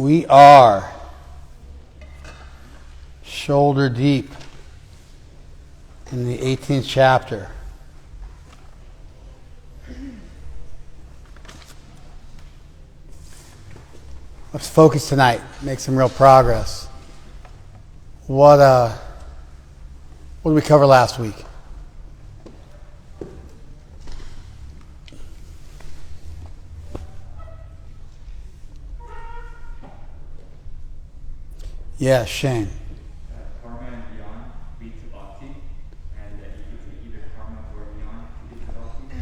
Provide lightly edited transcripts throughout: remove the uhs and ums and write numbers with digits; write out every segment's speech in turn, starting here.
We are shoulder deep in the 18th chapter. Let's focus tonight, make some real progress. What did we cover last week? Yeah, Shane. Karma and beyond lead to bhakti, and that you could take either karma or beyond to lead to bhakti.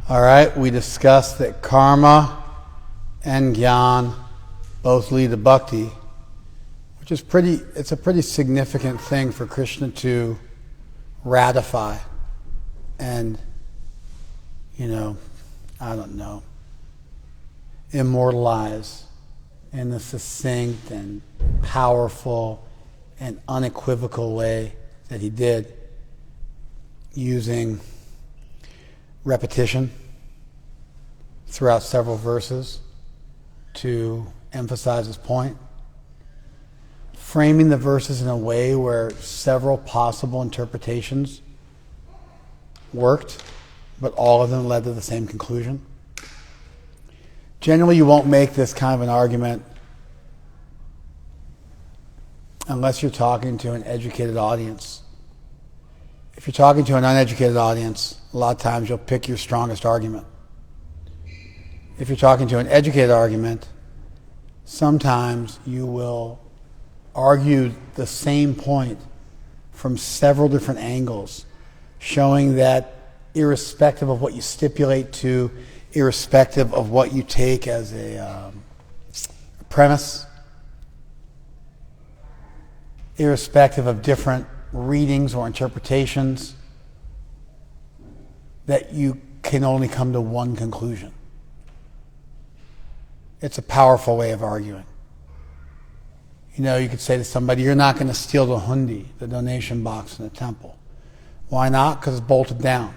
All right, we discussed that karma and jnana both lead to bhakti, which is it's a pretty significant thing for Krishna to ratify and, immortalize in a succinct and powerful and unequivocal way that he did, using repetition throughout several verses to emphasize his point, framing the verses in a way where several possible interpretations worked, but all of them led to the same conclusion. Generally, you won't make this kind of an argument unless you're talking to an educated audience. If you're talking to an uneducated audience, a lot of times you'll pick your strongest argument. If you're talking to an educated argument, sometimes you will argue the same point from several different angles, showing that irrespective of what you stipulate to, irrespective of what you take as a premise, irrespective of different readings or interpretations, that you can only come to one conclusion. It's a powerful way of arguing. You could say to somebody, you're not going to steal the hundi, the donation box in the temple. Why not? Because it's bolted down.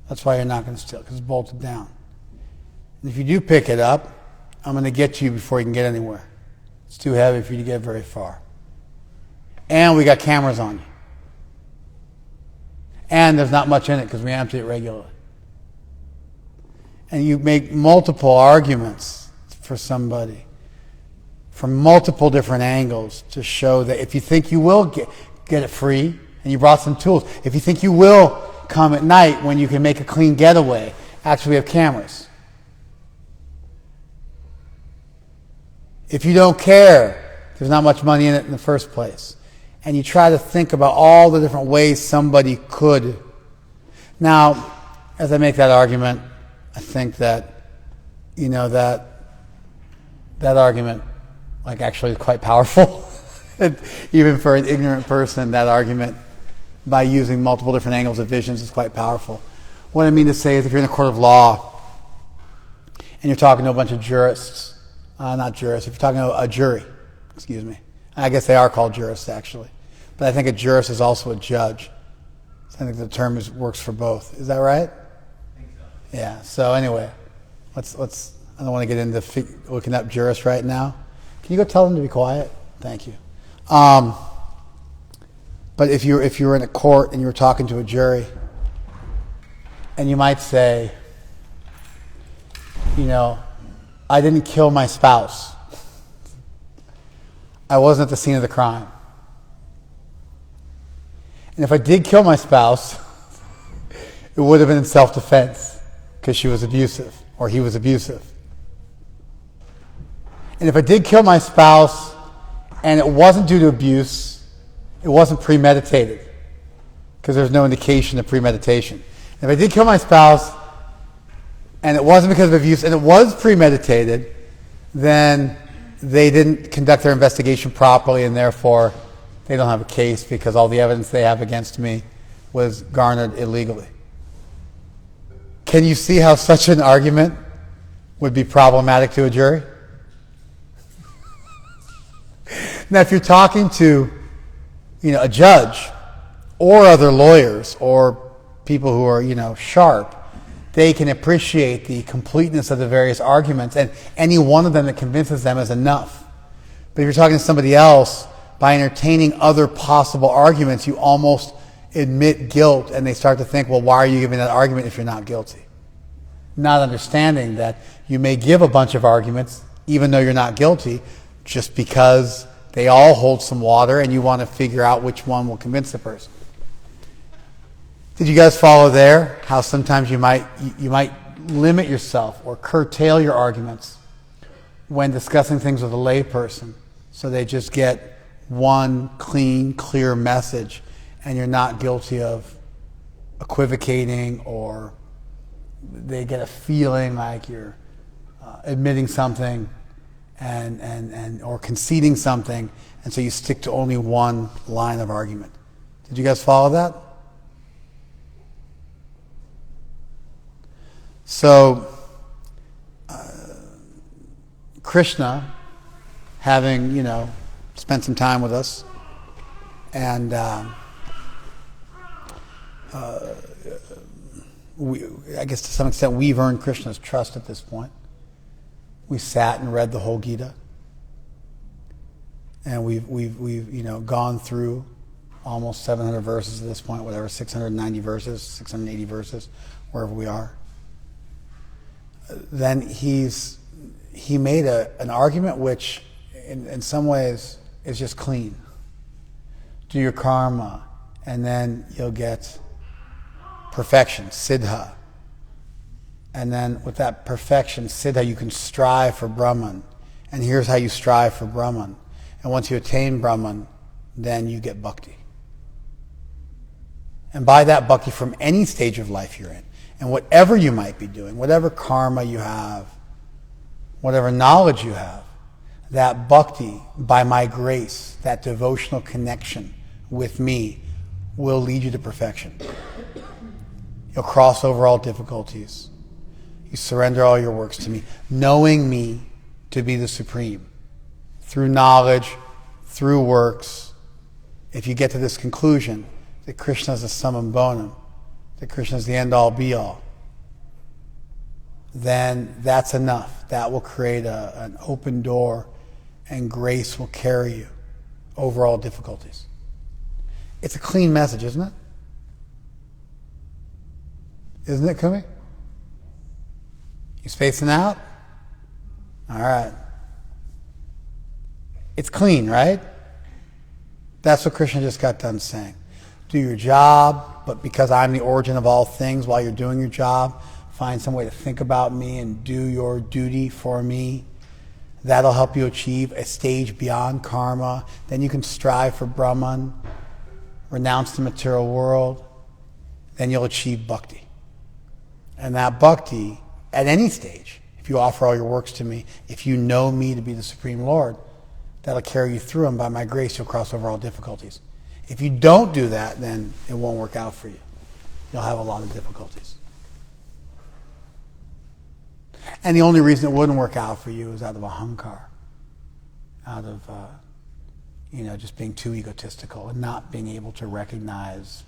That's why you're not going to steal it, because it's bolted down. And if you do pick it up, I'm going to get to you before you can get anywhere. It's too heavy for you to get very far. And we got cameras on you. And there's not much in it because we empty it regularly. And you make multiple arguments for somebody from multiple different angles to show that if you think you will get it free, and you brought some tools, if you think you will come at night when you can make a clean getaway, actually we have cameras. If you don't care, there's not much money in it in the first place. And you try to think about all the different ways somebody could. Now, as I make that argument, I think that, that argument, actually is quite powerful. Even for an ignorant person, that argument, by using multiple different angles of visions, is quite powerful. What I mean to say is, if you're in a court of law, and you're talking to a bunch of jurists, if you're talking to a jury, I guess they are called jurists, actually. But I think a jurist is also a judge. So I think the term works for both. Is that right? I think so. Yeah. So anyway, let's. I don't want to get into looking up jurists right now. Can you go tell them to be quiet? Thank you. But if you were in a court and you were talking to a jury, and you might say, I didn't kill my spouse. I wasn't at the scene of the crime. And if I did kill my spouse, it would have been in self-defense because she was abusive or he was abusive. And if I did kill my spouse and it wasn't due to abuse, it wasn't premeditated because there's no indication of premeditation. And if I did kill my spouse and it wasn't because of abuse and it was premeditated, then they didn't conduct their investigation properly and therefore they don't have a case because all the evidence they have against me was garnered illegally. Can you see how such an argument would be problematic to a jury? Now, if you're talking to, a judge or other lawyers or people who are, sharp, they can appreciate the completeness of the various arguments, and any one of them that convinces them is enough. But if you're talking to somebody else, by entertaining other possible arguments, you almost admit guilt, and they start to think, well, why are you giving that argument if you're not guilty? Not understanding that you may give a bunch of arguments, even though you're not guilty, just because they all hold some water, and you want to figure out which one will convince the person. Did you guys follow there? How sometimes you might limit yourself or curtail your arguments when discussing things with a layperson, so they just get one clean, clear message, and you're not guilty of equivocating, or they get a feeling like you're admitting something and or conceding something, and so you stick to only one line of argument. Did you guys follow that? So, Krsna, having, spent some time with us, and I guess to some extent we've earned Krishna's trust at this point. We sat and read the whole Gita, and we've gone through almost 700 verses at this point, whatever, 690 verses, 680 verses, wherever we are. Then he made an argument which in some ways is just clean. Do your karma, and then you'll get perfection, siddha. And then with that perfection, siddha, you can strive for Brahman. And here's how you strive for Brahman. And once you attain Brahman, then you get bhakti. And by that bhakti, from any stage of life you're in, and whatever you might be doing, whatever karma you have, whatever knowledge you have, that bhakti, by my grace, that devotional connection with me, will lead you to perfection. You'll cross over all difficulties. You surrender all your works to me, knowing me to be the supreme. Through knowledge, through works, if you get to this conclusion that Krishna is the summum bonum, that Krishna is the end-all, be-all, then that's enough. That will create an open door, and grace will carry you over all difficulties. It's a clean message, isn't it? Isn't it, Kumi? You spacing out? All right. It's clean, right? That's what Krishna just got done saying. Do your job, but because I'm the origin of all things, while you're doing your job, find some way to think about me and do your duty for me. That'll help you achieve a stage beyond karma. Then you can strive for Brahman, renounce the material world. Then you'll achieve bhakti. And that bhakti, at any stage, if you offer all your works to me, if you know me to be the Supreme Lord, that'll carry you through, and by my grace you'll cross over all difficulties. If you don't do that, then it won't work out for you. You'll have a lot of difficulties. And the only reason it wouldn't work out for you is out of ahankar, out of just being too egotistical and not being able to recognize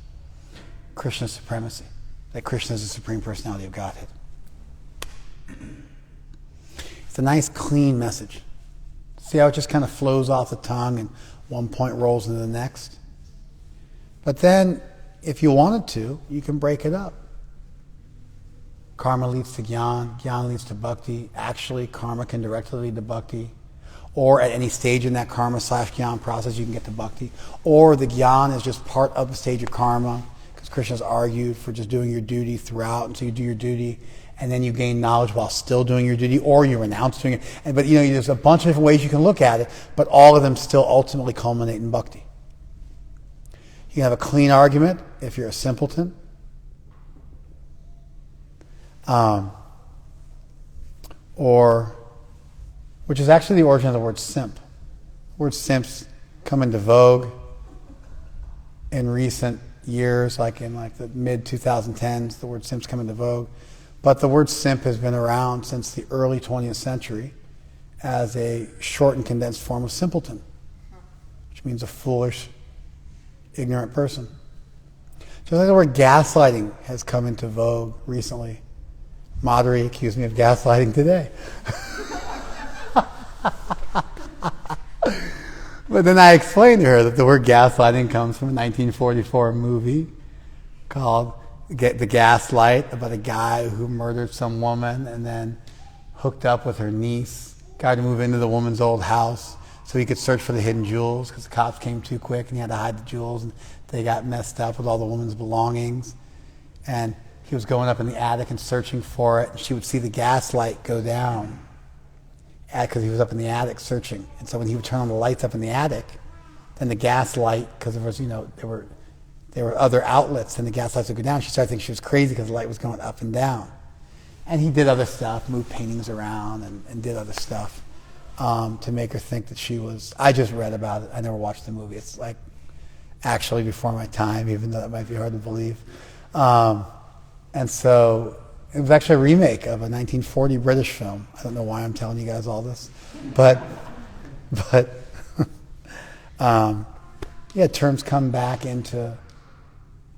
Krishna's supremacy, that Krishna is the Supreme Personality of Godhead. It's a nice, clean message. See how it just kind of flows off the tongue and one point rolls into the next? But then, if you wanted to, you can break it up. Karma leads to jnana, jnana leads to bhakti. Actually, karma can directly lead to bhakti. Or at any stage in that karma/jnana process, you can get to bhakti. Or the jnana is just part of the stage of karma, because Krishna's argued for just doing your duty throughout, and so you do your duty, and then you gain knowledge while still doing your duty, or you renounce doing it. But there's a bunch of different ways you can look at it, but all of them still ultimately culminate in bhakti. You can have a clean argument if you're a simpleton. Which is actually the origin of the word simp. The word simps come into vogue in recent years, like in the mid-2010s, the word simps come into vogue. But the word simp has been around since the early 20th century as a short and condensed form of simpleton, which means a foolish, ignorant person. Just like the word gaslighting has come into vogue recently, Madhuri accused me of gaslighting today. But then I explained to her that the word gaslighting comes from a 1944 movie called The Gaslight, about a guy who murdered some woman and then hooked up with her niece, got to move into the woman's old house so he could search for the hidden jewels because the cops came too quick and he had to hide the jewels, and they got messed up with all the woman's belongings. And he was going up in the attic and searching for it, and she would see the gas light go down because he was up in the attic searching. And so when he would turn on the lights up in the attic, then the gas light, because there was, there were other outlets, and the gas lights would go down. She started thinking she was crazy because the light was going up and down. And he did other stuff, moved paintings around and did other stuff to make her think that she was... I just read about it. I never watched the movie. It's like actually before my time, even though that might be hard to believe. And so it was actually a remake of a 1940 British film. I don't know why I'm telling you guys all this. But yeah, terms come back into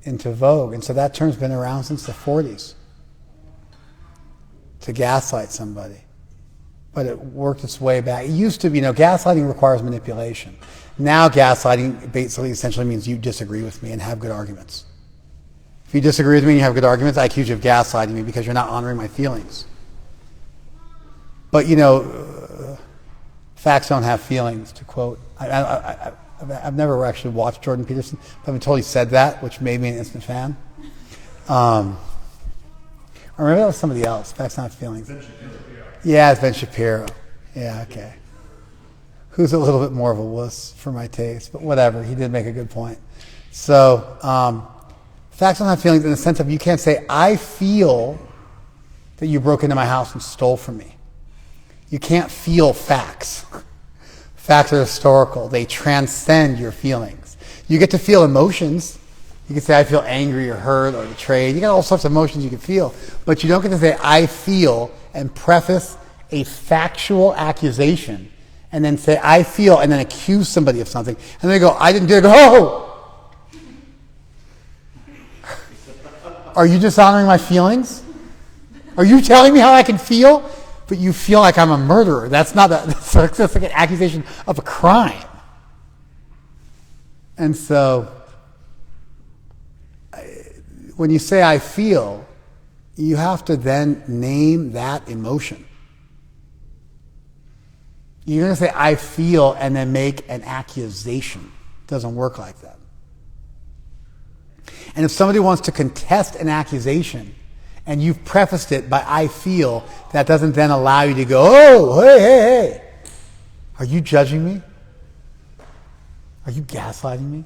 vogue. And so that term's been around since the 40s. To gaslight somebody. But it worked its way back. It used to be, gaslighting requires manipulation. Now gaslighting basically essentially means you disagree with me and have good arguments. If you disagree with me and you have good arguments, I accuse you of gaslighting me because you're not honoring my feelings. But, facts don't have feelings, to quote. I've never actually watched Jordan Peterson, but I've been told he said that, which made me an instant fan. Or maybe that was somebody else. Facts not feelings. Yeah, it's Ben Shapiro. Yeah, okay. Who's a little bit more of a wuss for my taste, but whatever. He did make a good point. So, facts don't have feelings in the sense of you can't say, I feel that you broke into my house and stole from me. You can't feel facts. Facts are historical. They transcend your feelings. You get to feel emotions. You can say, I feel angry or hurt or betrayed. You got all sorts of emotions you can feel. But you don't get to say, I feel, and preface a factual accusation, and then say, I feel, and then accuse somebody of something. And they go, I didn't do it. Oh! Are you dishonoring my feelings? Are you telling me how I can feel? But you feel like I'm a murderer. That's like an accusation of a crime. And so, when you say I feel, you have to then name that emotion. You're going to say I feel and then make an accusation. It doesn't work like that. And if somebody wants to contest an accusation and you've prefaced it by I feel, that doesn't then allow you to go, oh, hey. Are you judging me? Are you gaslighting me?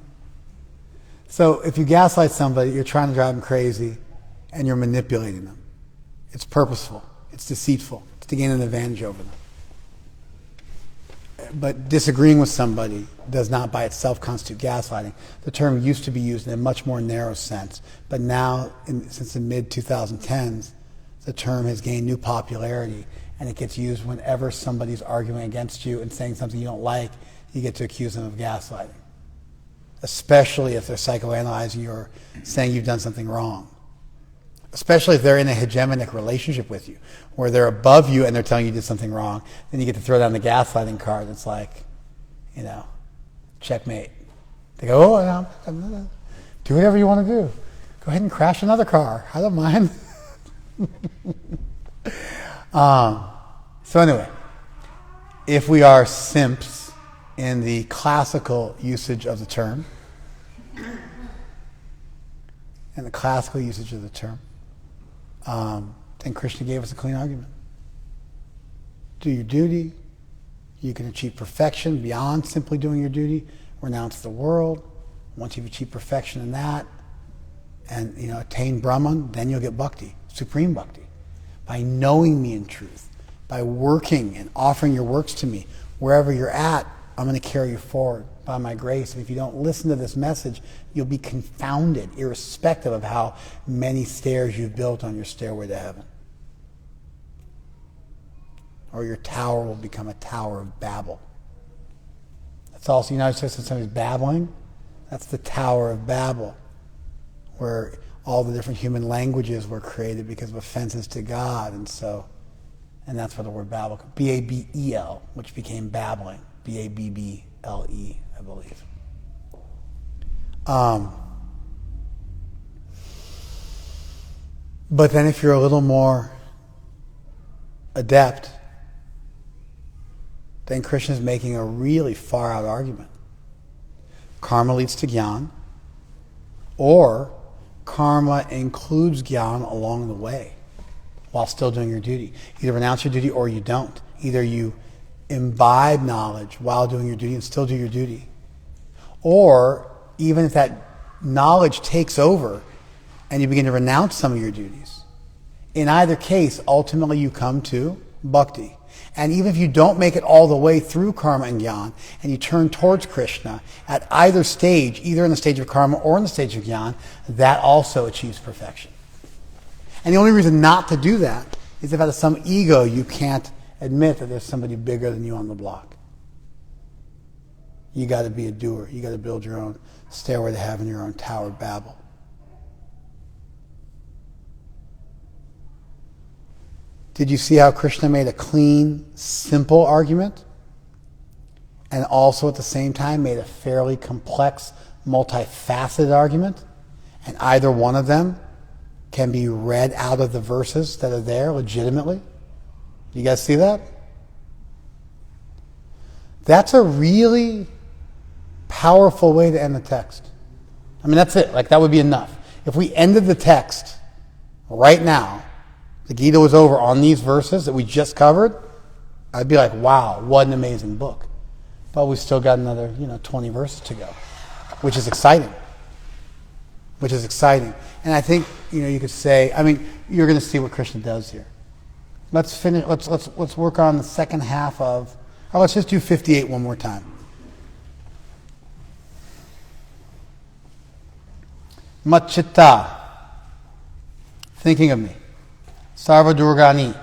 So if you gaslight somebody, you're trying to drive them crazy and you're manipulating them. It's purposeful. It's deceitful. It's to gain an advantage over them. But disagreeing with somebody does not by itself constitute gaslighting. The term used to be used in a much more narrow sense. But now, since the mid-2010s, the term has gained new popularity, and it gets used whenever somebody's arguing against you and saying something you don't like, you get to accuse them of gaslighting. Especially if they're psychoanalyzing you or saying you've done something wrong. Especially if they're in a hegemonic relationship with you, where they're above you and they're telling you did something wrong. Then you get to throw down the gaslighting card. It's like, checkmate. They go, I'm do whatever you want to do. Go ahead and crash another car. I don't mind. So anyway, if we are simps in the classical usage of the term, then Krishna gave us a clean argument. Do your duty. You can achieve perfection beyond simply doing your duty. Renounce the world. Once you've achieved perfection in that and attain Brahman, then you'll get bhakti, supreme bhakti. By knowing me in truth, by working and offering your works to me, wherever you're at, I'm going to carry you forward by my grace. And if you don't listen to this message, you'll be confounded, irrespective of how many stairs you've built on your stairway to heaven. Or your tower will become a tower of Babel. That's also, when somebody's babbling, that's the Tower of Babel, where all the different human languages were created because of offenses to God, and that's where the word Babel, B-A-B-E-L, which became babbling, B-A-B-B-L-E, I believe. But then if you're a little more adept, then Krishna is making a really far-out argument. Karma leads to jnana, or karma includes jnana along the way while still doing your duty. Either renounce your duty or you don't. Either you imbibe knowledge while doing your duty and still do your duty, or even if that knowledge takes over and you begin to renounce some of your duties. In either case, ultimately you come to bhakti. And even if you don't make it all the way through karma and jnana, and you turn towards Krishna, at either stage, either in the stage of karma or in the stage of jnana, that also achieves perfection. And the only reason not to do that is if out of some ego you can't admit that there's somebody bigger than you on the block. You got to be a doer. You got to build your own stairway to heaven, your own Tower of Babel. Did you see how Krishna made a clean, simple argument? And also at the same time made a fairly complex, multifaceted argument? And either one of them can be read out of the verses that are there legitimately? You guys see that? That's a really powerful way to end the text. I mean, that's it. Like, that would be enough. If we ended the text right now, the Gita was over on these verses that we just covered, I'd be like, wow, what an amazing book. But we've still got another, 20 verses to go, which is exciting. And I think, you could say, you're going to see what Krishna does here. Let's finish, let's work on the second half of, let's just do 58 one more time. Matchitta, thinking of me. Sarva Durgani,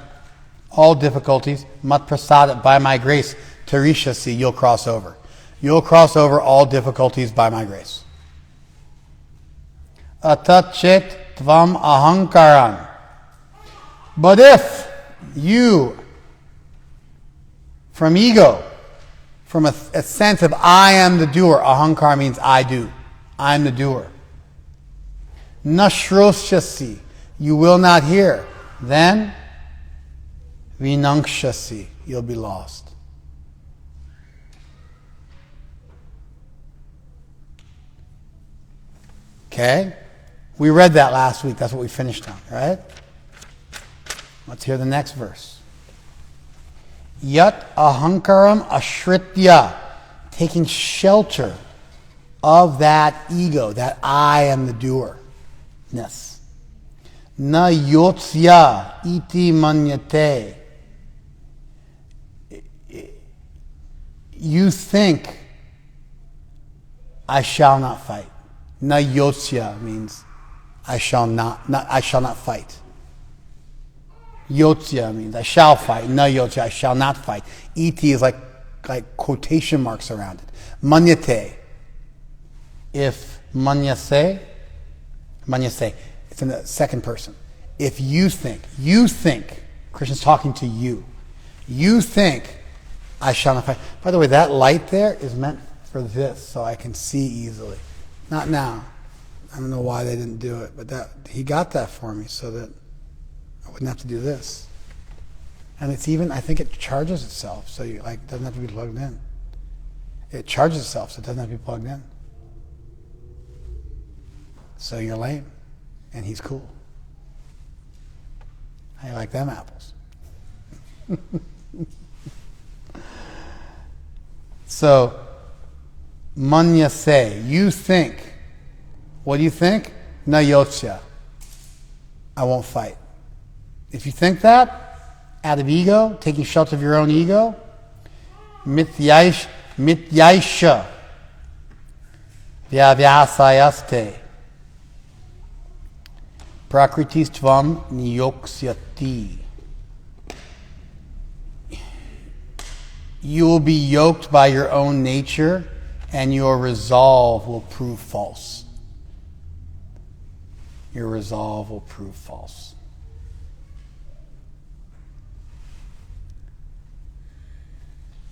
all difficulties, mat prasada, by my grace, tarishasi, you'll cross over. You'll cross over all difficulties by my grace. Atachet tvam ahankaran. But if you, from ego, from a sense of I am the doer, ahankar means I do, I'm the doer. Nashroshasi, you will not hear. Then, vinangshasi, you'll be lost. Okay? We read that last week. That's what we finished on, right? Let's hear the next verse. Yat ahankaram ashritya, taking shelter of that ego, that I am the doer-ness. Na yotsya iti manyate. You think I shall not fight. Na yotsya means I shall not fight. Yotsya means I shall fight. Na yotsya, I shall not fight. Iti is like quotation marks around it. Manyate. If manyase, it's in the second person. If you think, Krishna's talking to you. You think, I shall not fight. By the way, that light there is meant for this, so I can see easily. Not now. I don't know why they didn't do it, but he got that for me so that I wouldn't have to do this. And it's even, I think it charges itself, so it doesn't have to be plugged in. It charges itself, so it doesn't have to be plugged in. So you're lame. And he's cool. How you like them apples? So, manyase, you think. What do you think? Na yotsya. I won't fight. If you think that, out of ego, taking shelter of your own ego, mityaisha, vyavyasayaste. Prakriti-tvam niyoksyati. You will be yoked by your own nature, and your resolve will prove false. your resolve will prove false.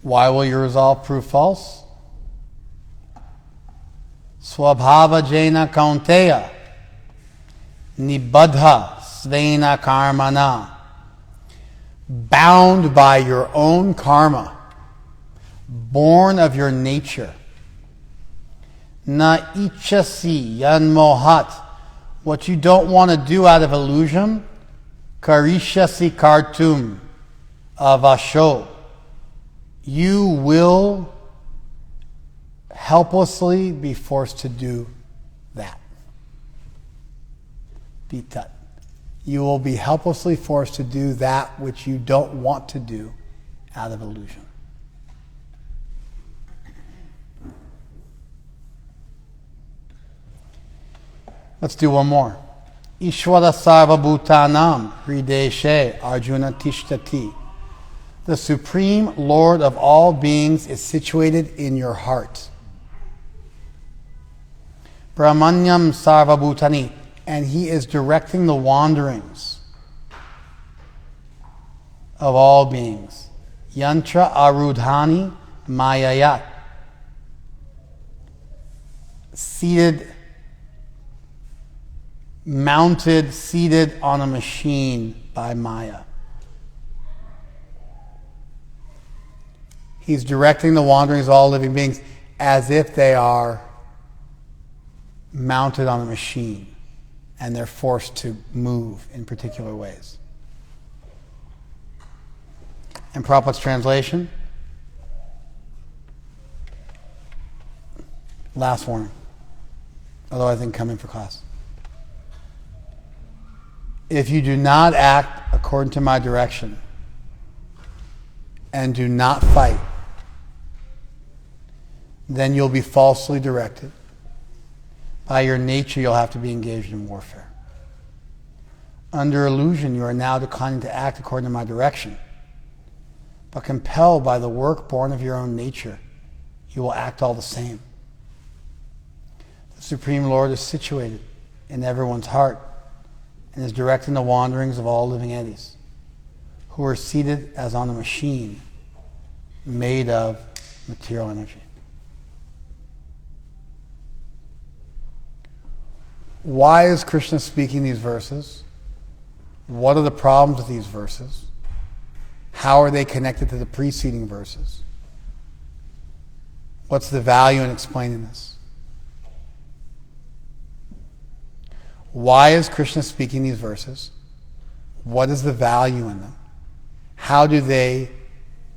Why will your resolve prove false? Swabhava jena kaunteya nibbadha svena karmana. Bound by your own karma, born of your nature. Na ichasi yanmohat. What you don't want to do out of illusion, karishasi kartum avasho. You will helplessly be forced to do that. Vitat. You will be helplessly forced to do that which you don't want to do out of illusion. Let's do one more. Ishvara sarva bhutanam hrideshe arjuna tishtati. The Supreme Lord of all beings is situated in your heart. Brahmanyam sarva bhutani. And He is directing the wanderings of all beings. Yantra arudhani mayayat. Seated on a machine by Maya. He's directing the wanderings of all living beings as if they are mounted on a machine and they're forced to move in particular ways. And Prabhupada's translation? Last warning. Otherwise they can come in for class. If you do not act according to my direction and do not fight, then you'll be falsely directed. By your nature, you'll have to be engaged in warfare. Under illusion, you are now declining to act according to my direction. But compelled by the work born of your own nature, you will act all the same. The Supreme Lord is situated in everyone's heart and is directing the wanderings of all living entities, who are seated as on a machine made of material energy. Why is Krishna speaking these verses? What are the problems with these verses? How are they connected to the preceding verses? What's the value in explaining this? Why is Krishna speaking these verses? What is the value in them? How do they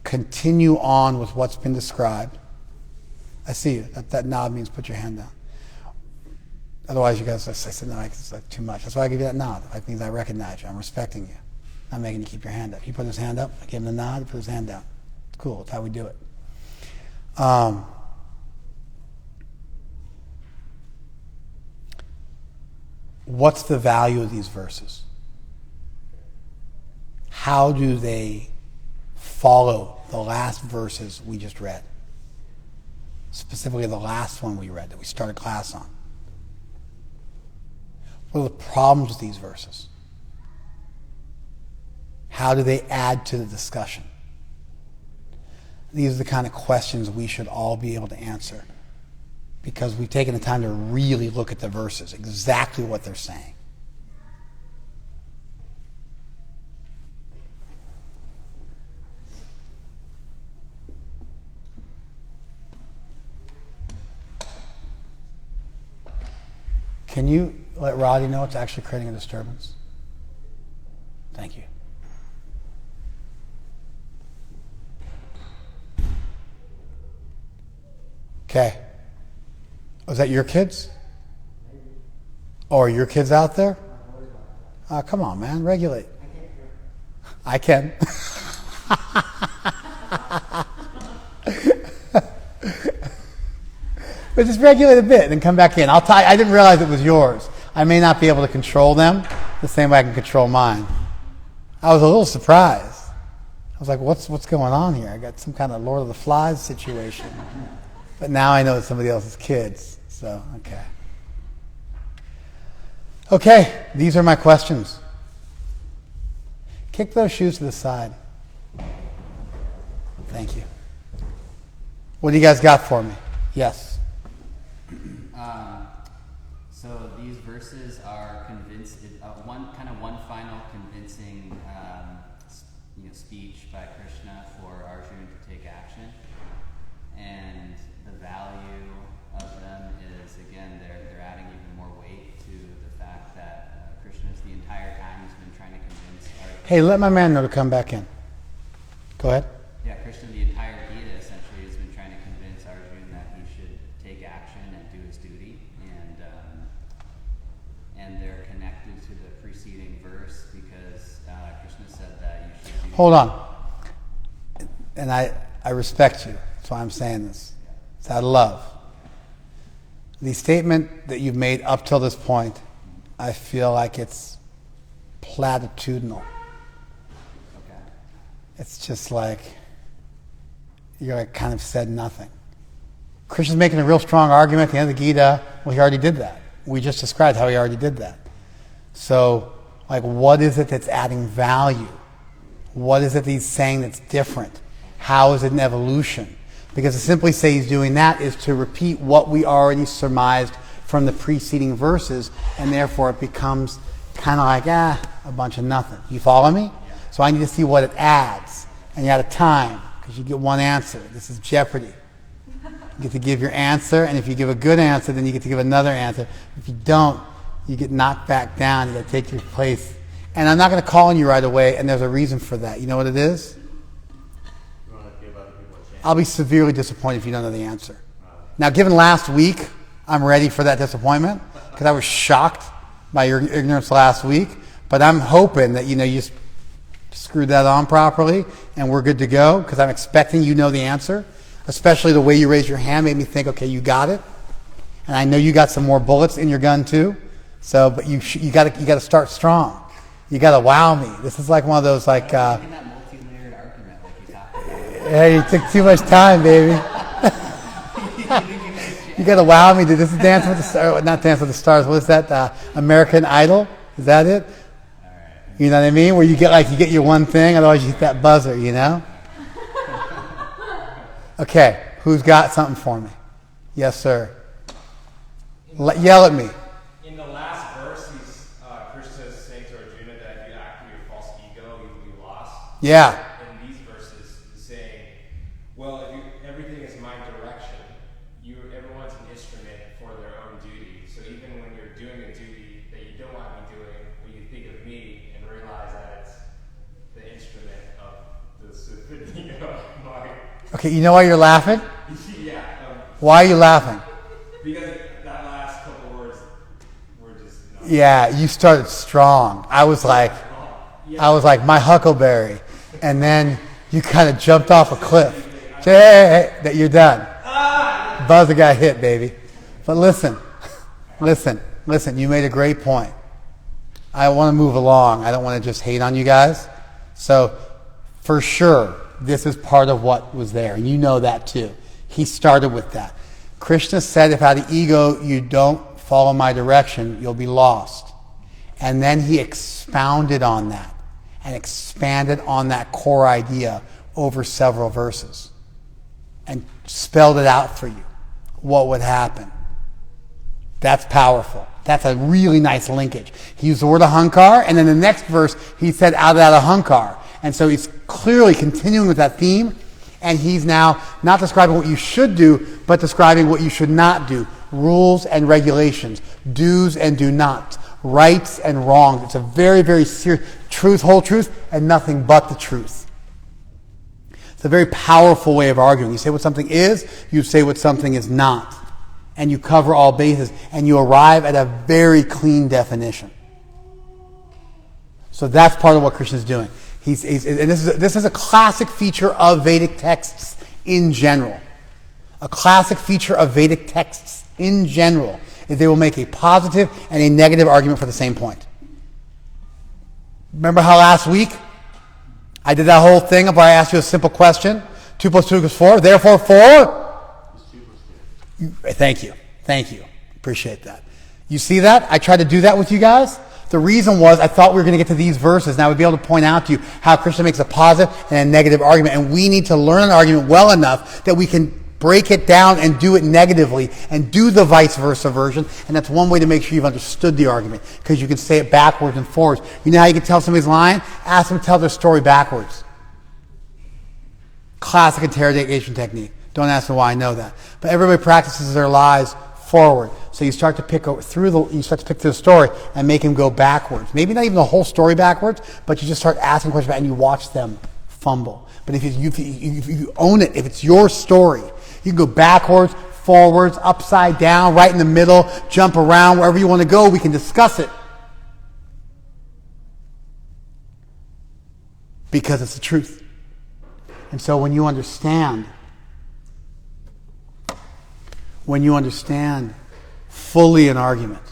continue on with what's been described? I see you. That nod means put your hand down. Otherwise, you guys, I said, no, it's like too much. That's why I give you that nod. That means I recognize you. I'm respecting you. I'm making you keep your hand up. He put his hand up. I gave him the nod. He put his hand down. It's cool. That's how we do it. What's the value of these verses? How do they follow the last verses we just read? Specifically the last one we read that we started class on. What are the problems with these verses? How do they add to the discussion? These are the kind of questions we should all be able to answer because we've taken the time to really look at the verses, exactly what they're saying. Can you let Roddy know it's actually creating a disturbance? Thank you. Okay. Was that your kids? Or your kids out there? Come on, man. Regulate. I can. But just regulate a bit and come back in. I didn't realize it was yours. I may not be able to control them the same way I can control mine. I was a little surprised. I was like, what's going on here? I got some kind of Lord of the Flies situation. But now I know it's somebody else's kids. So, okay. Okay, these are my questions. Kick those shoes to the side. Thank you. What do you guys got for me? Yes. So these verses are one final convincing speech by Krishna for Arjuna to take action, and the value of them is, again, they're adding even more weight to the fact that Krishna's the entire time has been trying to convince Arjuna. Hey, let my man know to come back in. Go ahead. Yeah, Krishna, the entire Gita essentially has been trying to convince Arjuna that he should take action and do his duty, and they're connected to the preceding verse because Krishna said that you should do. Hold on. And I respect you. That's why I'm saying this. It's out of love. The statement that you've made up till this point, I feel like it's platitudinal. Okay. It's just like you kind of said nothing. Krishna's making a real strong argument at the end of the Gita. Well, he already did that. We just described how he already did that. So, what is it that's adding value? What is it that he's saying that's different? How is it an evolution? Because to simply say he's doing that is to repeat what we already surmised from the preceding verses, and therefore it becomes kind of like, a bunch of nothing. You follow me? So I need to see what it adds. And you're out of time, because you get one answer. This is Jeopardy. You get to give your answer, and if you give a good answer, then you get to give another answer. If you don't, you get knocked back down. You got to take your place. And I'm not going to call on you right away, and there's a reason for that. You know what it is? You want to give other people a chance. I'll be severely disappointed if you don't know the answer. Now, given last week, I'm ready for that disappointment, because I was shocked by your ignorance last week. But I'm hoping that you screwed that on properly, and we're good to go, because I'm expecting you know the answer. Especially the way you raised your hand made me think, okay, you got it. And I know you got some more bullets in your gun too. So, but you got to start strong. You got to wow me. This is like one of those Making that multi-layered argument like you talked about. Hey, you took too much time, baby. You got to wow me, dude. This is Dance with the Stars. Not Dance with the Stars. What is that? American Idol? Is that it? All right. You know what I mean? Where you get your one thing, otherwise you hit that buzzer. Okay, who's got something for me? Yes, sir. Yell at me. In the last verse, Krishna is saying to Arjuna that if you act with your false ego, you will be lost. Yeah. In these verses, he's saying, well, everything is my direction. Everyone's an instrument for their own duty. So even when you're doing a duty that you don't want to be doing, when you think of me and realize that it's the instrument of the stupidity of my... Okay, you know why you're laughing? Yeah. Why are you laughing? Because that last couple words were just... Yeah, you started strong. I was like, my huckleberry. And then you kind of jumped off a cliff. Hey, that you're done. Buzzer got hit, baby. But listen, you made a great point. I want to move along. I don't want to just hate on you guys. So, for sure, this is part of what was there. And you know that too. He started with that. Krishna said, if out of ego you don't follow my direction, you'll be lost. And then he expounded on that and expanded on that core idea over several verses and spelled it out for you, what would happen. That's powerful. That's a really nice linkage. He used the word ahankar, and then the next verse he said out of that ahankar. And so he's clearly continuing with that theme, and he's now not describing what you should do, but describing what you should not do. Rules and regulations, do's and do nots, rights and wrongs. It's a very, very serious truth, whole truth, and nothing but the truth. It's a very powerful way of arguing. You say what something is, you say what something is not. And you cover all bases, and you arrive at a very clean definition. So that's part of what Krishna is doing. And this is a classic feature of Vedic texts in general. A classic feature of Vedic texts in general is they will make a positive and a negative argument for the same point. Remember how last week I did that whole thing where I asked you a simple question? 2 plus 2 equals 4. Therefore 4? Thank you. Appreciate that. You see that? I tried to do that with you guys. The reason was I thought we were going to get to these verses, and I would be able to point out to you how Krishna makes a positive and a negative argument. And we need to learn an argument well enough that we can break it down and do it negatively and do the vice versa version. And that's one way to make sure you've understood the argument, because you can say it backwards and forwards. You know how you can tell somebody's lying? Ask them to tell their story backwards. Classic interrogation technique. Don't ask me why I know that. But everybody practices their lies forward. So you start to pick through the story and make him go backwards. Maybe not even the whole story backwards, but you just start asking questions and you watch them fumble. But if you own it, if it's your story, you can go backwards, forwards, upside down, right in the middle, jump around, wherever you want to go, we can discuss it. Because it's the truth. And so when you understand fully an argument,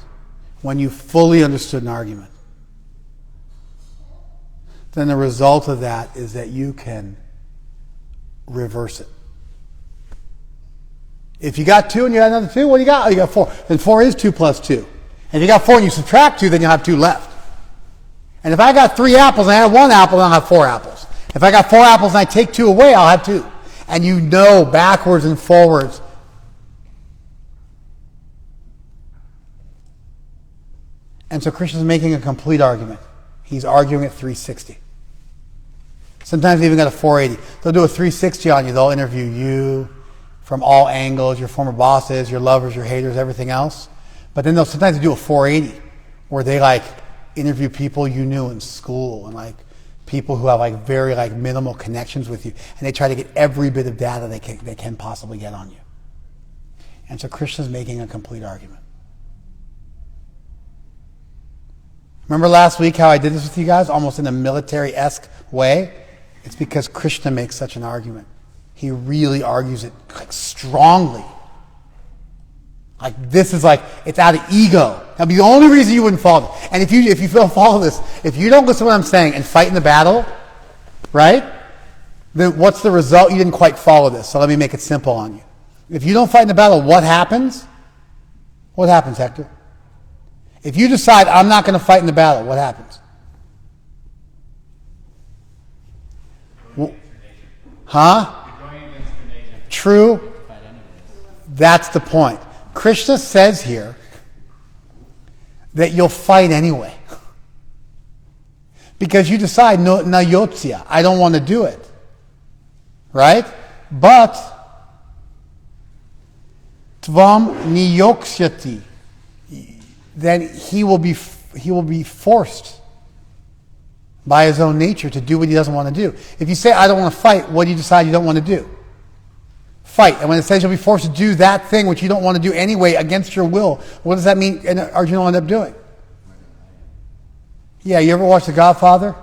when you fully understood an argument, then the result of that is that you can reverse it. If you got 2 and you got another 2, what do you got? Oh, you got 4. Then 4 is 2 plus 2. And if you got 4 and you subtract 2, then you'll have 2 left. And if I got 3 apples and I have 1 apple, then I'll have 4 apples. If I got 4 apples and I take 2 away, I'll have 2. And you know backwards and forwards. And so Krishna's making a complete argument. He's arguing at 360. Sometimes they even got a 480. They'll do a 360 on you. They'll interview you from all angles, your former bosses, your lovers, your haters, everything else. But then they'll sometimes do a 480 where they interview people you knew in school and people who have very minimal connections with you, and they try to get every bit of data they can possibly get on you. And so Krishna's making a complete argument. Remember last week how I did this with you guys, almost in a military-esque way? It's because Krishna makes such an argument. He really argues it strongly. This is it's out of ego. That'd be the only reason you wouldn't follow this. And if you don't follow this, if you don't listen to what I'm saying and fight in the battle, right? Then what's the result? You didn't quite follow this. So let me make it simple on you. If you don't fight in the battle, what happens? What happens, Hector? If you decide I'm not going to fight in the battle, what happens? Huh? True. That's the point. Krishna says here that you'll fight anyway. Because you decide, no, na yotsya, I don't want to do it. Right? But, tvam niyoksyati, then he will be forced by his own nature to do what he doesn't want to do. If you say, I don't want to fight, what do you decide you don't want to do? Fight. And when it says you'll be forced to do that thing which you don't want to do anyway against your will, what does that mean Arjuna will end up doing? Yeah, you ever watch The Godfather?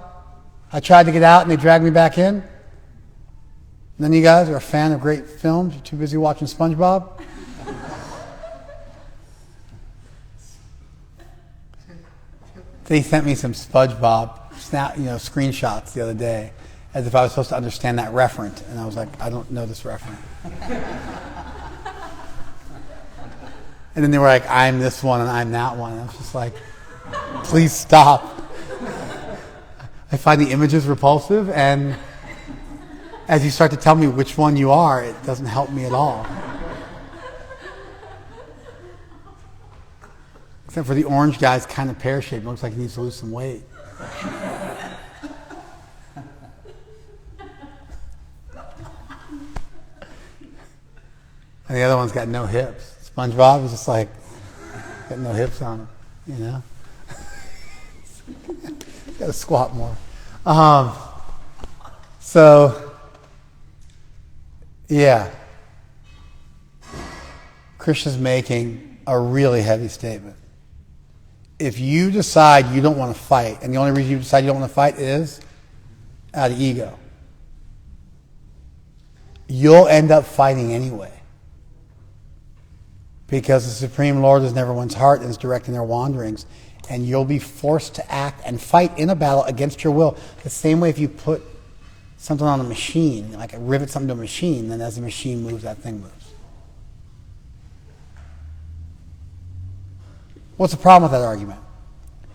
I tried to get out and they dragged me back in. None of you guys are a fan of great films? You're too busy watching SpongeBob? They sent me some SpongeBob screenshots the other day, as if I was supposed to understand that referent, and I was like, I don't know this referent. And then they were like, I'm this one and I'm that one. And I was just like, please stop. I find the images repulsive, and as you start to tell me which one you are, it doesn't help me at all. Except for the orange guy's kind of pear-shaped. Looks like he needs to lose some weight. And the other one's got no hips. SpongeBob is just got no hips on him, Got to squat more. Krishna's making a really heavy statement. If you decide you don't want to fight, and the only reason you decide you don't want to fight is out of ego, you'll end up fighting anyway. Because the Supreme Lord is in everyone's heart and is directing their wanderings. And you'll be forced to act and fight in a battle against your will. The same way if you put something on a machine, rivet something to a machine, then as the machine moves, that thing moves. What's the problem with that argument?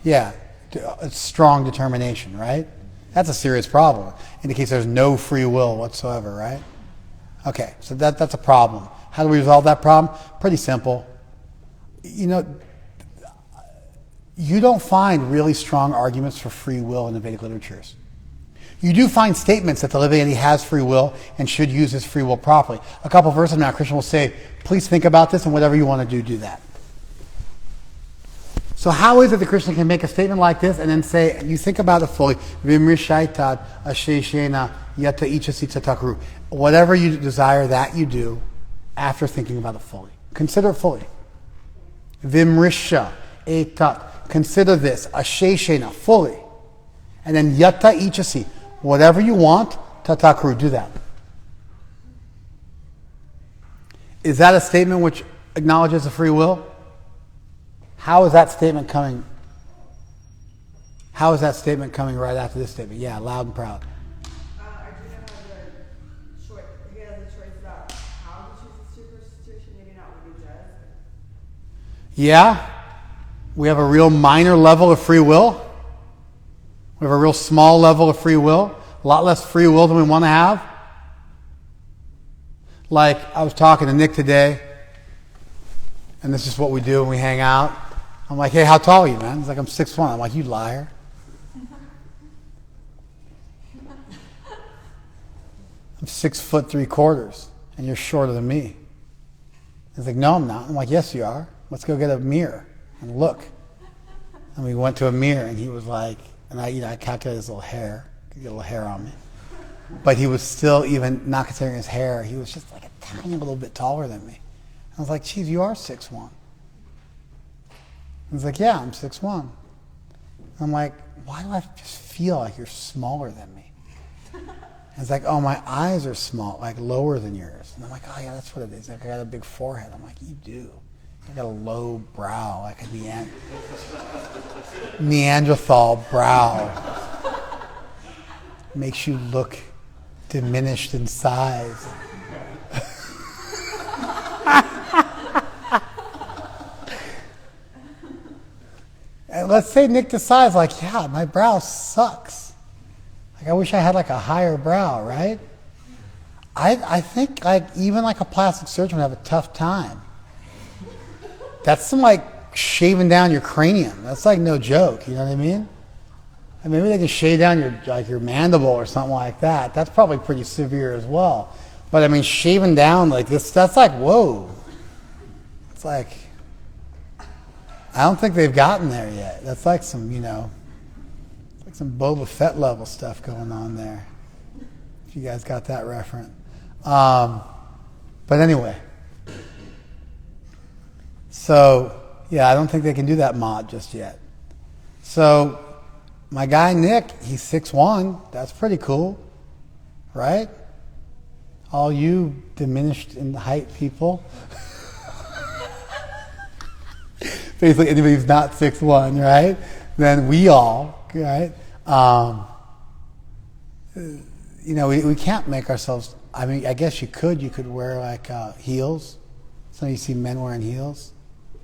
Yeah, it's strong determination, right? That's a serious problem. Indicates there's no free will whatsoever, right? Okay, so that's a problem. How do we resolve that problem? Pretty simple. You know, you don't find really strong arguments for free will in the Vedic literatures. You do find statements that the living entity has free will and should use his free will properly. A couple verses now, Krishna will say, please think about this and whatever you want to do that. So how is it that Krishna can make a statement like this and then say, you think about it fully, vimrishaitat asheshena yata ichasi tatakru. Whatever you desire, that you do after thinking about it fully. Consider it fully. Vimrisha etat. Consider this, asheshena, fully. And then yata ichasi. Whatever you want, tatakru, do that. Is that a statement which acknowledges a free will? How is that statement coming? How is that statement coming right after this statement? Yeah, loud and proud. Arjuna he has a choice about how to choose a superstition, maybe not what he does. Yeah, we have a real minor level of free will. We have a real small level of free will. A lot less free will than we want to have. Like, I was talking to Nick today, and this is what we do when we hang out. I'm like, hey, how tall are you, man? He's like, I'm 6'1". I'm like, you liar. I'm 6'3", and you're shorter than me. He's like, no, I'm not. I'm like, yes, you are. Let's go get a mirror and look. And we went to a mirror, and he was like, and I calculated his little hair. Get a little hair on me. But he was still, even not considering his hair, he was just like a tiny little bit taller than me. I was like, geez, you are 6'1". He's like, yeah, I'm 6'1". I'm like, why do I just feel like you're smaller than me? It's like, oh, my eyes are small, like lower than yours. And I'm like, oh, yeah, that's what it is. Like, I got a big forehead. I'm like, you do. I got a low brow, like a Neanderthal brow. Makes you look diminished in size. And let's say Nick decides, like, yeah, my brow sucks. Like, I wish I had like a higher brow, right? I think like even like a plastic surgeon would have a tough time. That's some like shaving down your cranium. That's like no joke. You know what I mean? And maybe they can shave down your mandible or something like that. That's probably pretty severe as well. But I mean, shaving down like this, that's like, whoa. It's like, I don't think they've gotten there yet. That's like some, like some Boba Fett level stuff going on there. If you guys got that reference. But anyway. So, yeah, I don't think they can do that mod just yet. So, my guy Nick, he's 6'1". That's pretty cool. Right? All you diminished in height people. Basically, anybody who's not 6'1", right? Then we all, right? We can't make ourselves. I mean, I guess you could. You could wear like heels. Some of you see men wearing heels. I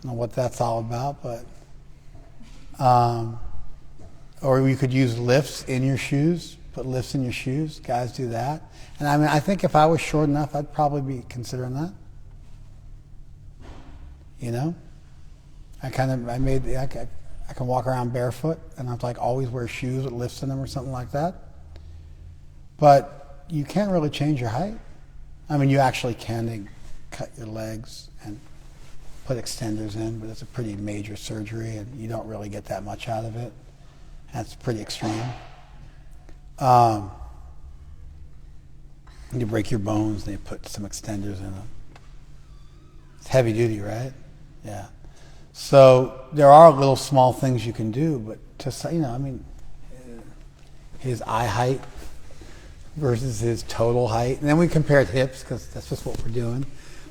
don't know what that's all about, but or you could use lifts in your shoes. Put lifts in your shoes. Guys do that. And I mean, I think if I was short enough, I'd probably be considering that. I can walk around barefoot and I have to like always wear shoes with lifts in them or something like that. But you can't really change your height. I mean, you actually can cut your legs and put extenders in, but it's a pretty major surgery and you don't really get that much out of it. That's pretty extreme. You break your bones and they put some extenders in them. It's heavy duty, right? Yeah. So there are little small things you can do, but his eye height versus his total height. And then we compared hips because that's just what we're doing.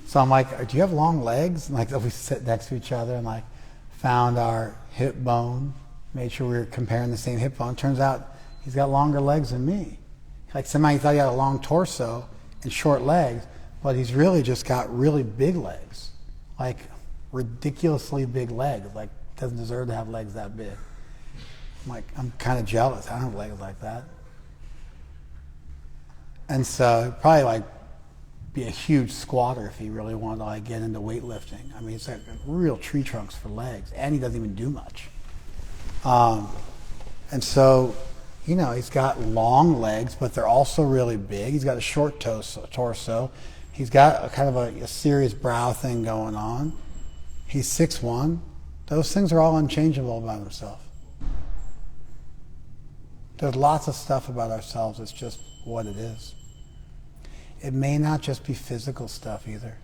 So I'm like, do you have long legs? And like we sit next to each other and like found our hip bone, made sure we were comparing the same hip bone. Turns out he's got longer legs than me. Like somehow he thought he had a long torso and short legs, but he's really just got really big legs. Like ridiculously big legs. Like, doesn't deserve to have legs that big. I'm like, I'm kind of jealous. I don't have legs like that. And so he'd probably like be a huge squatter if he really wanted to like get into weightlifting. I mean, it's like real tree trunks for legs, and he doesn't even do much. And so, you know, he's got long legs, but they're also really big. He's got a short torso. He's got a kind of a serious brow thing going on. He's 6'1". Those things are all unchangeable about himself. There's lots of stuff about ourselves. It's just what it is. It may not just be physical stuff either.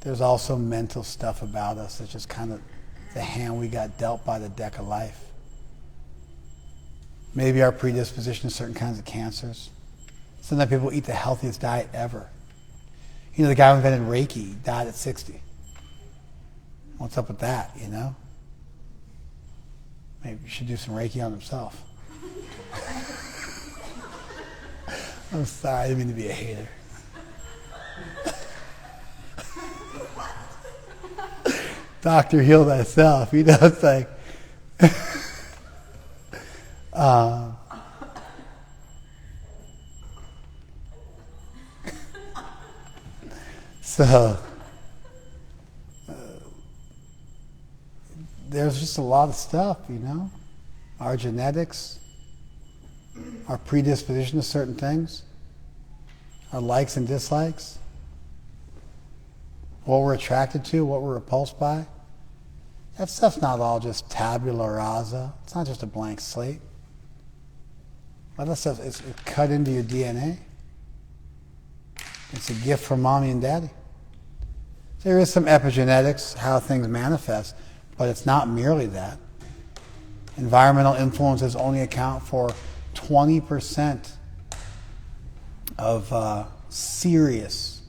There's also mental stuff about us. It's just kind of the hand we got dealt by the deck of life. Maybe our predisposition to certain kinds of cancers. Sometimes people eat the healthiest diet ever. You know, the guy who invented Reiki died at 60. What's up with that, you know? Maybe you should do some Reiki on himself. I'm sorry, I didn't mean to be a hater. Doctor, heal thyself. You know, it's like... So, there's just a lot of stuff, you know? Our genetics, our predisposition to certain things, our likes and dislikes, what we're attracted to, what we're repulsed by. That stuff's not all just tabula rasa. It's not just a blank slate. A lot of stuff is cut into your DNA. It's a gift from mommy and daddy. There is some epigenetics, how things manifest, but it's not merely that. Environmental influences only account for 20% of serious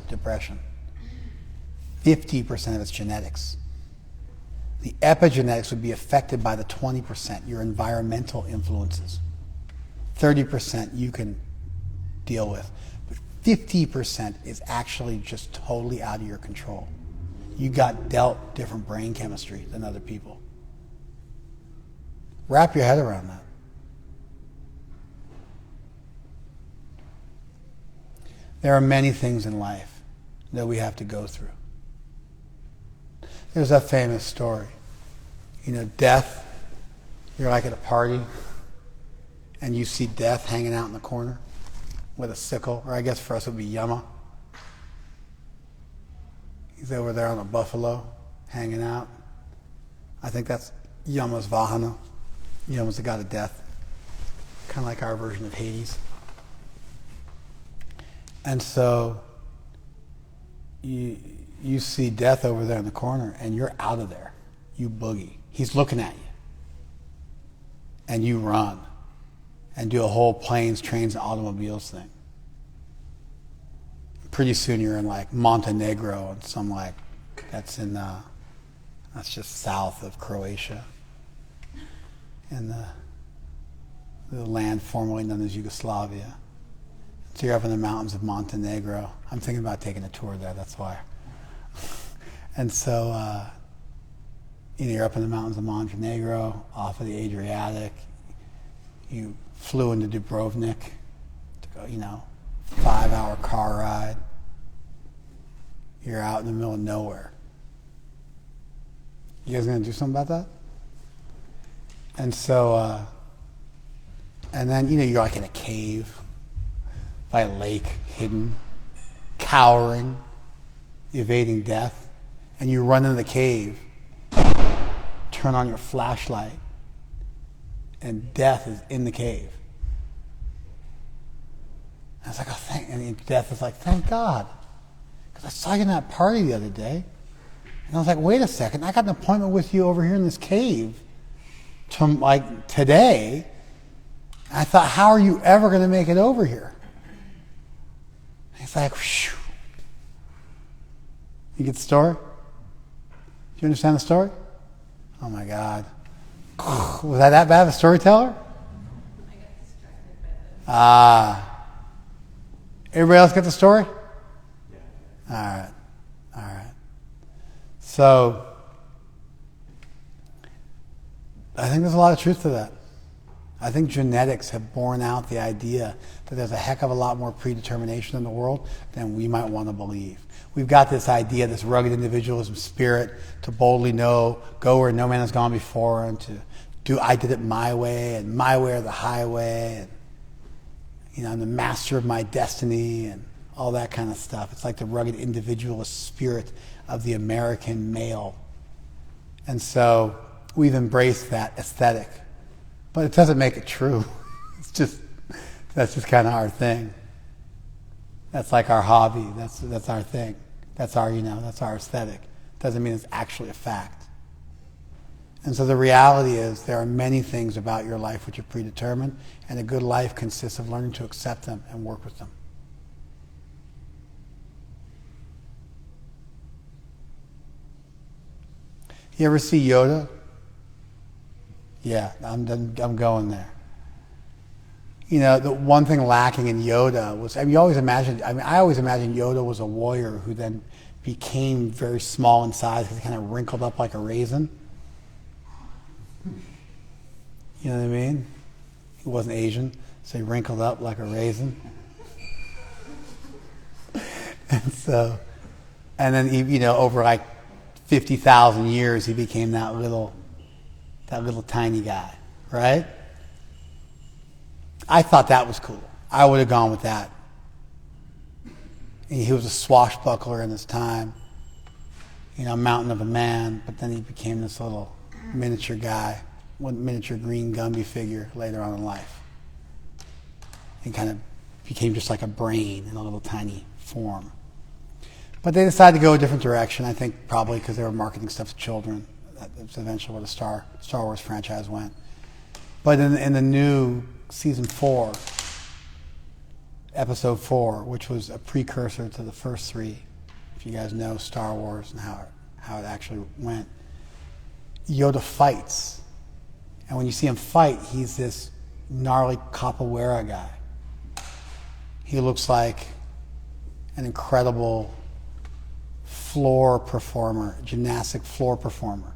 depression. 50% of it's genetics. The epigenetics would be affected by the 20%, your environmental influences. 30% you can deal with. But 50% is actually just totally out of your control. You got dealt different brain chemistry than other people. Wrap your head around that. There are many things in life that we have to go through. There's that famous story. You know, death, you're like at a party and you see death hanging out in the corner with a sickle, or I guess for us it would be Yama. He's over there on a buffalo, hanging out. I think that's Yama's Vahana. Yama's the god of death. Kind of like our version of Hades. And so you see death over there in the corner and you're out of there. You boogie. He's looking at you. And you run and do a whole planes, trains, and automobiles thing. Pretty soon you're in like Montenegro and some like, that's just south of Croatia. In the land formerly known as Yugoslavia. So you're up in the mountains of Montenegro. I'm thinking about taking a tour there, that's why. And so, you're up in the mountains of Montenegro, off of the Adriatic. You flew into Dubrovnik to go, 5-hour car ride. You're out in the middle of nowhere. You guys gonna do something about that? And so, and then, you're like in a cave by a lake, hidden, cowering, evading death. And you run into the cave, turn on your flashlight, and death is in the cave. I was like, and death is like, thank God. Because I saw you in that party the other day. And I was like, wait a second, I got an appointment with you over here in this cave today. And I thought, how are you ever going to make it over here? And he's like, whew. You get the story? Do you understand the story? Oh my God. Was I that bad of a storyteller? I got distracted by this. Everybody else get the story? All right. All right. So, I think there's a lot of truth to that. I think genetics have borne out the idea that there's a heck of a lot more predetermination in the world than we might want to believe. We've got this idea, this rugged individualism spirit to boldly go where no man has gone before, and to do, I did it my way, and my way or the highway, and I'm the master of my destiny, and all that kind of stuff. It's like the rugged individualist spirit of the American male. And so we've embraced that aesthetic. But it doesn't make it true. That's just kind of our thing. That's like our hobby. That's our thing. That's our aesthetic. Doesn't mean it's actually a fact. And so the reality is there are many things about your life which are predetermined, and a good life consists of learning to accept them and work with them. You ever see Yoda? Yeah, I'm going there. You know, the one thing lacking in Yoda was, I always imagined Yoda was a warrior who then became very small in size because he kind of wrinkled up like a raisin. You know what I mean? He wasn't Asian, so he wrinkled up like a raisin. And then he, over like 50,000 years, he became that little tiny guy, right? I thought that was cool. I would have gone with that. He was a swashbuckler in his time, a mountain of a man, but then he became this little miniature guy, one miniature green Gumby figure later on in life. He kind of became just like a brain in a little tiny form. But they decided to go a different direction, I think probably because they were marketing stuff to children. That's eventually where the Star Wars franchise went. But in the new season 4, episode 4, which was a precursor to the first 3, if you guys know Star Wars and how it actually went, Yoda fights. And when you see him fight, he's this gnarly capoeira guy. He looks like an incredible gymnastic floor performer.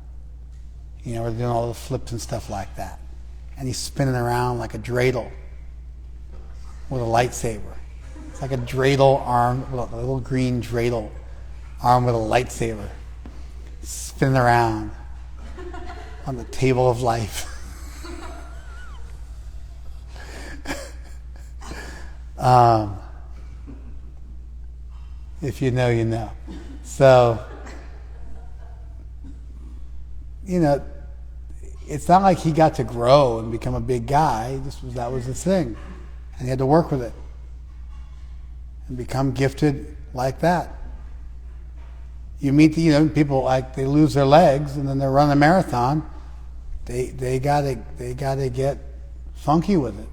We're doing all the flips and stuff like that. And he's spinning around like a dreidel with a lightsaber. It's like a dreidel armed, a little green dreidel armed with a lightsaber. Spinning around on the table of life. If you know, you know. So, it's not like he got to grow and become a big guy. That was the thing. And he had to work with it. And become gifted like that. You meet people like they lose their legs and then they're running a marathon. They gotta get funky with it.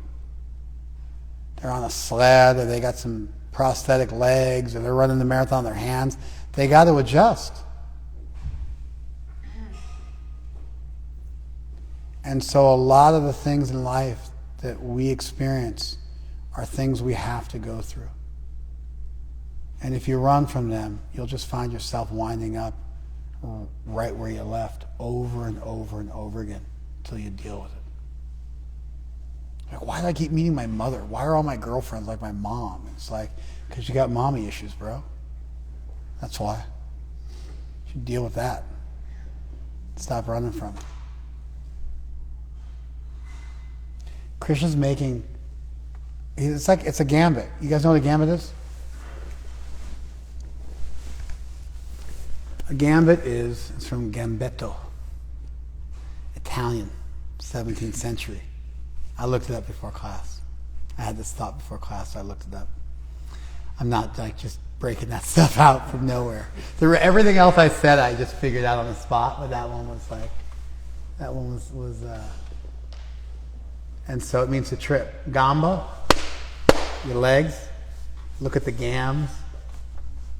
They're on a sled, or they got some prosthetic legs, or they're running the marathon on their hands. They got to adjust. And so a lot of the things in life that we experience are things we have to go through. And if you run from them, you'll just find yourself winding up right where you left over and over and over again until you deal with it. Like, why do I keep meeting my mother? Why are all my girlfriends like my mom? It's like, because you got mommy issues, bro. That's why. You should deal with that. Stop running from it. Krishna's it's a gambit. You guys know what a gambit is? A gambit it's from gambetto, Italian, 17th century. I looked it up before class. I had this thought before class, so I looked it up. I'm not just breaking that stuff out from nowhere. Everything else I said, I just figured out on the spot, but that one was and so it means to trip. Gamba, your legs. Look at the gams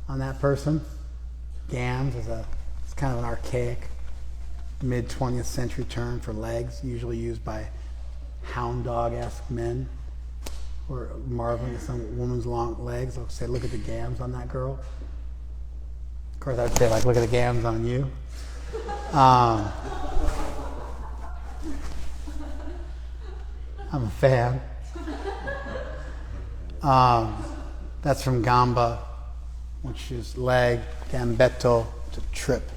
on that person. Gams it's kind of an archaic mid-20th century term for legs, usually used by hound dog-esque men who are marveling at some woman's long legs. They'll say, look at the gams on that girl. Of course, I would say, like, look at the gams on you. I'm a fan. That's from gamba, which is leg, gambetto, to trip.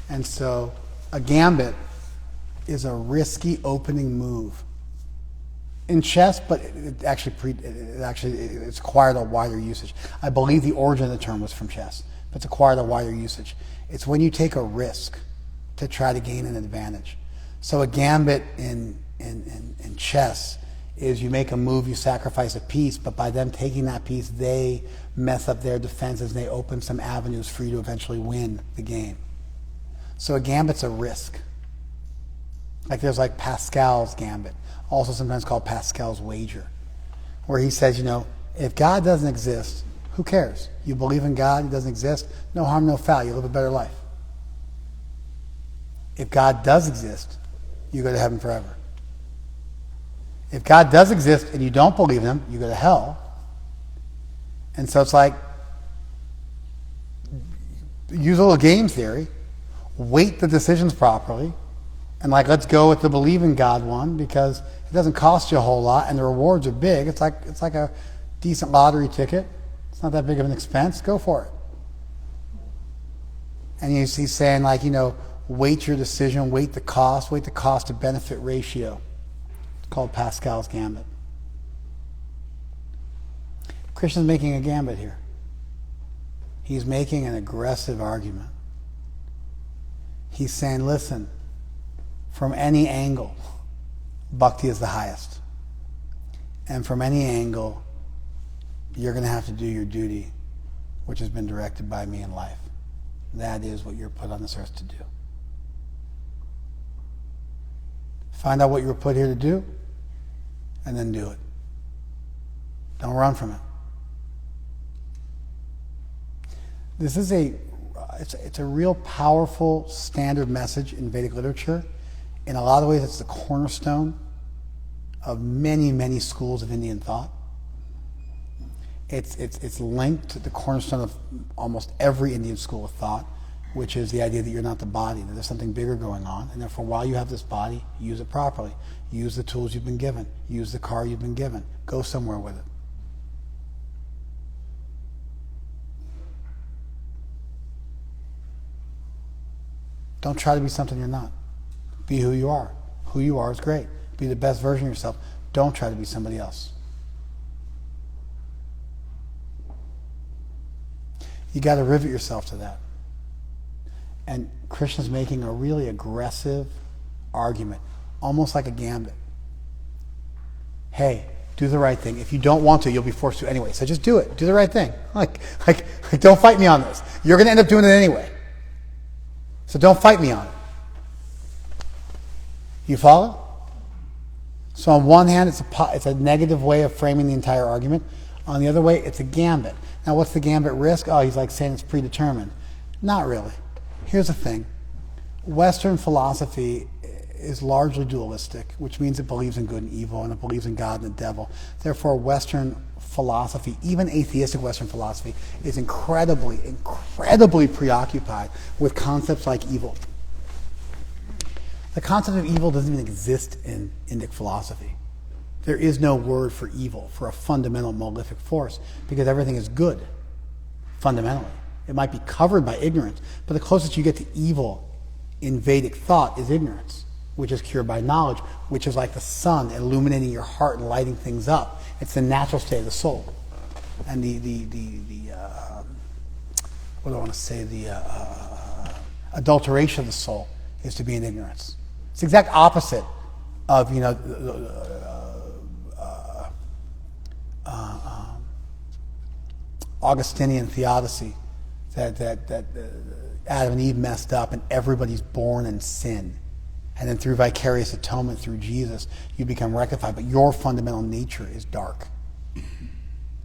And so a gambit is a risky opening move in chess, but it's acquired a wider usage. I believe the origin of the term was from chess, but it's acquired a wider usage. It's when you take a risk to try to gain an advantage. So a gambit in chess is you make a move, you sacrifice a piece, but by them taking that piece, they mess up their defenses and they open some avenues for you to eventually win the game. So a gambit's a risk. Like there's like Pascal's gambit, also sometimes called Pascal's wager, where he says, if God doesn't exist, who cares? You believe in God, he doesn't exist, no harm, no foul, you live a better life. If God does exist, you go to heaven forever. If God does exist and you don't believe in him, you go to hell. And so it's like, use a little game theory, weight the decisions properly, and let's go with the believe in God one because it doesn't cost you a whole lot and the rewards are big. It's like a decent lottery ticket. It's not that big of an expense. Go for it. And he's saying weight your decision, weight the cost to benefit ratio. It's called Pascal's gambit. Krishna's making a gambit here. He's making an aggressive argument. He's saying, listen, from any angle, bhakti is the highest. And from any angle, you're going to have to do your duty, which has been directed by me in life. That is what you're put on this earth to do. Find out what you were put here to do, and then do it. Don't run from it. This is it's a real powerful standard message in Vedic literature. In a lot of ways, it's the cornerstone of many, many schools of Indian thought. It's linked to the cornerstone of almost every Indian school of thought, which is the idea that you're not the body, that there's something bigger going on, and therefore while you have this body, use it properly. Use the tools you've been given. Use the car you've been given. Go somewhere with it. Don't try to be something you're not. Be who you are. Who you are is great. Be the best version of yourself. Don't try to be somebody else. You got to rivet yourself to that. And Krishna's making a really aggressive argument, almost like a gambit. Hey, do the right thing. If you don't want to, you'll be forced to anyway. So just do it. Do the right thing. Like don't fight me on this. You're going to end up doing it anyway. So don't fight me on it. You follow? So on one hand, it's a negative way of framing the entire argument. On the other way, it's a gambit. Now, what's the gambit risk? Oh, he's like saying it's predetermined. Not really. Here's the thing. Western philosophy is largely dualistic, which means it believes in good and evil, and it believes in God and the devil. Therefore, Western philosophy, even atheistic Western philosophy, is incredibly, incredibly preoccupied with concepts like evil. The concept of evil doesn't even exist in Indic philosophy. There is no word for evil, for a fundamental malefic force, because everything is good, fundamentally. It might be covered by ignorance, but the closest you get to evil in Vedic thought is ignorance, which is cured by knowledge, which is like the sun illuminating your heart and lighting things up. It's the natural state of the soul. And the adulteration of the soul is to be in ignorance. It's the exact opposite of, Augustinian theodicy, that Adam and Eve messed up and everybody's born in sin. And then through vicarious atonement through Jesus, you become rectified. But your fundamental nature is dark.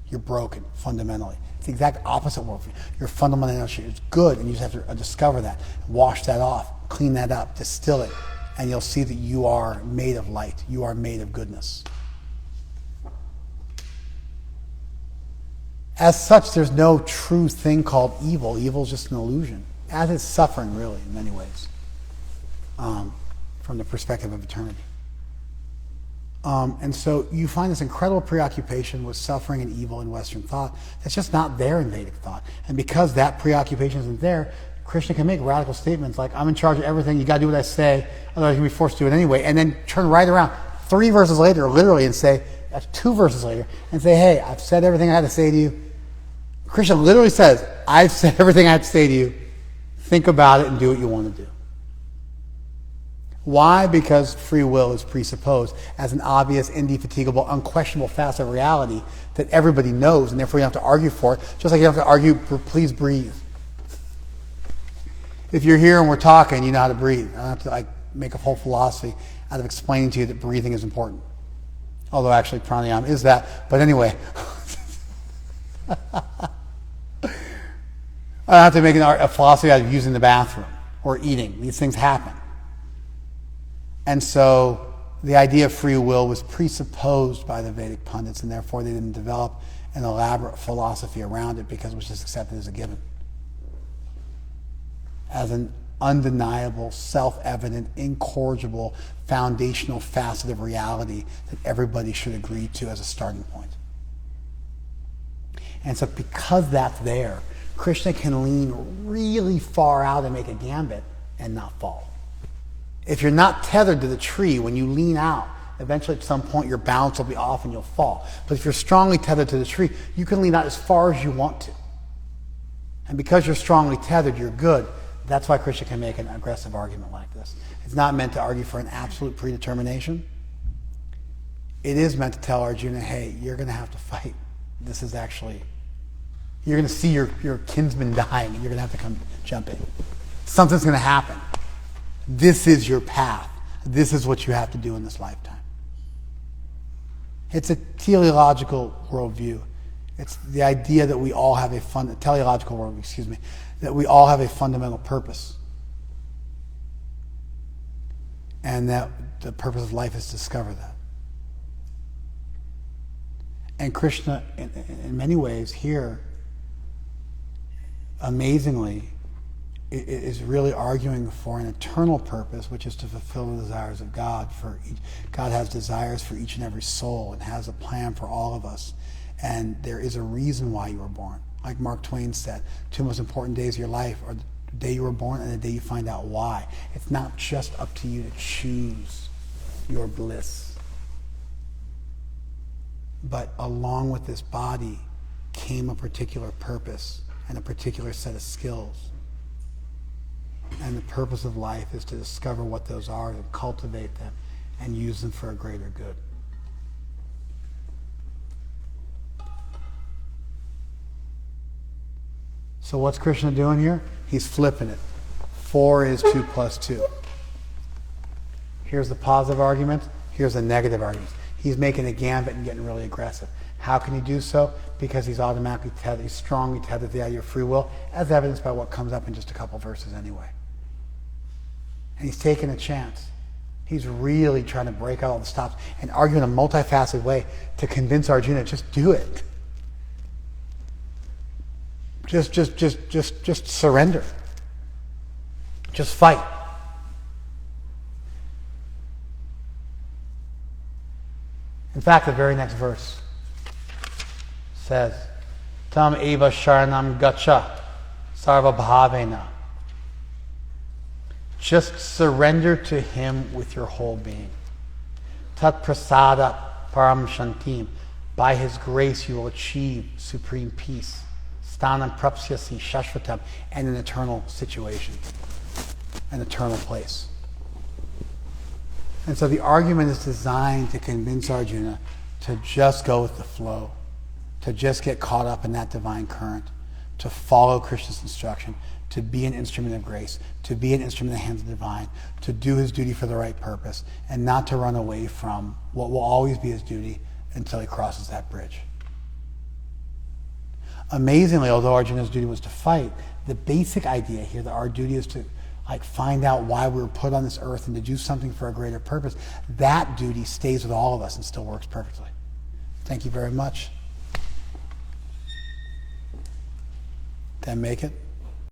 You're broken, fundamentally. It's the exact opposite world. Your fundamental nature is good, and you just have to discover that, wash that off, clean that up, distill it, and you'll see that you are made of light. You are made of goodness. As such, there's no true thing called evil. Evil is just an illusion, as is suffering, really, in many ways, from the perspective of eternity. And so you find this incredible preoccupation with suffering and evil in Western thought that's just not there in Vedic thought. And because that preoccupation isn't there, Krishna can make radical statements like, I'm in charge of everything, you got to do what I say, otherwise you're going to be forced to do it anyway, and then turn right around 3 verses later, literally, and say, that's 2 verses later, and say, hey, I've said everything I had to say to you. Krishna literally says, I've said everything I had to say to you. Think about it and do what you want to do. Why? Because free will is presupposed as an obvious, indefatigable, unquestionable facet of reality that everybody knows, and therefore you don't have to argue for it, just like you don't have to argue for please breathe. If you're here and we're talking, you know how to breathe. I don't have to make a whole philosophy out of explaining to you that breathing is important. Although actually pranayama is that. But anyway. I don't have to make a philosophy out of using the bathroom or eating. These things happen. And so the idea of free will was presupposed by the Vedic pundits, and therefore they didn't develop an elaborate philosophy around it because it was just accepted as a given. As an undeniable, self-evident, incorrigible, foundational facet of reality that everybody should agree to as a starting point. And so because that's there, Krishna can lean really far out and make a gambit and not fall. If you're not tethered to the tree, when you lean out, eventually at some point your balance will be off and you'll fall. But if you're strongly tethered to the tree, you can lean out as far as you want to. And because you're strongly tethered, you're good. That's why Krishna can make an aggressive argument like this. It's not meant to argue for an absolute predetermination. It is meant to tell Arjuna, hey, you're going to have to fight. This is actually, you're going to see your kinsman dying, and you're going to have to come jump in. Something's going to happen. This is your path. This is what you have to do in this lifetime. It's a teleological worldview. It's the idea that we all have teleological worldview, that we all have a fundamental purpose. And that the purpose of life is to discover that. And Krishna, in many ways, here, amazingly, is really arguing for an eternal purpose, which is to fulfill the desires of God. God has desires for each and every soul and has a plan for all of us. And there is a reason why you were born. Like Mark Twain said, 2 most important days of your life are the day you were born and the day you find out why. It's not just up to you to choose your bliss. But along with this body came a particular purpose and a particular set of skills. And the purpose of life is to discover what those are and cultivate them and use them for a greater good. So what's Krishna doing here? He's flipping it. 4 is 2 plus 2. Here's the positive argument. Here's the negative argument. He's making a gambit and getting really aggressive. How can he do so? Because he's automatically tethered. He's strongly tethered to the idea of free will, as evidenced by what comes up in just a couple verses anyway. And he's taking a chance. He's really trying to break out all the stops and argue in a multifaceted way to convince Arjuna, just do it. Just surrender. Just fight. In fact, the very next verse says, Tam eva sharanam gacha sarva bhavena. Just surrender to him with your whole being. Tat prasada param shantim. By his grace you will achieve supreme peace. Stanam prapsyasi shashvatam. And an eternal situation. An eternal place. And so the argument is designed to convince Arjuna to just go with the flow. To just get caught up in that divine current. To follow Krishna's instruction. To be an instrument of grace, to be an instrument in the hands of the divine, to do his duty for the right purpose, and not to run away from what will always be his duty until he crosses that bridge. Amazingly, although Arjuna's duty was to fight, the basic idea here that our duty is to find out why we were put on this earth and to do something for a greater purpose, that duty stays with all of us and still works perfectly. Thank you very much. Did I make it?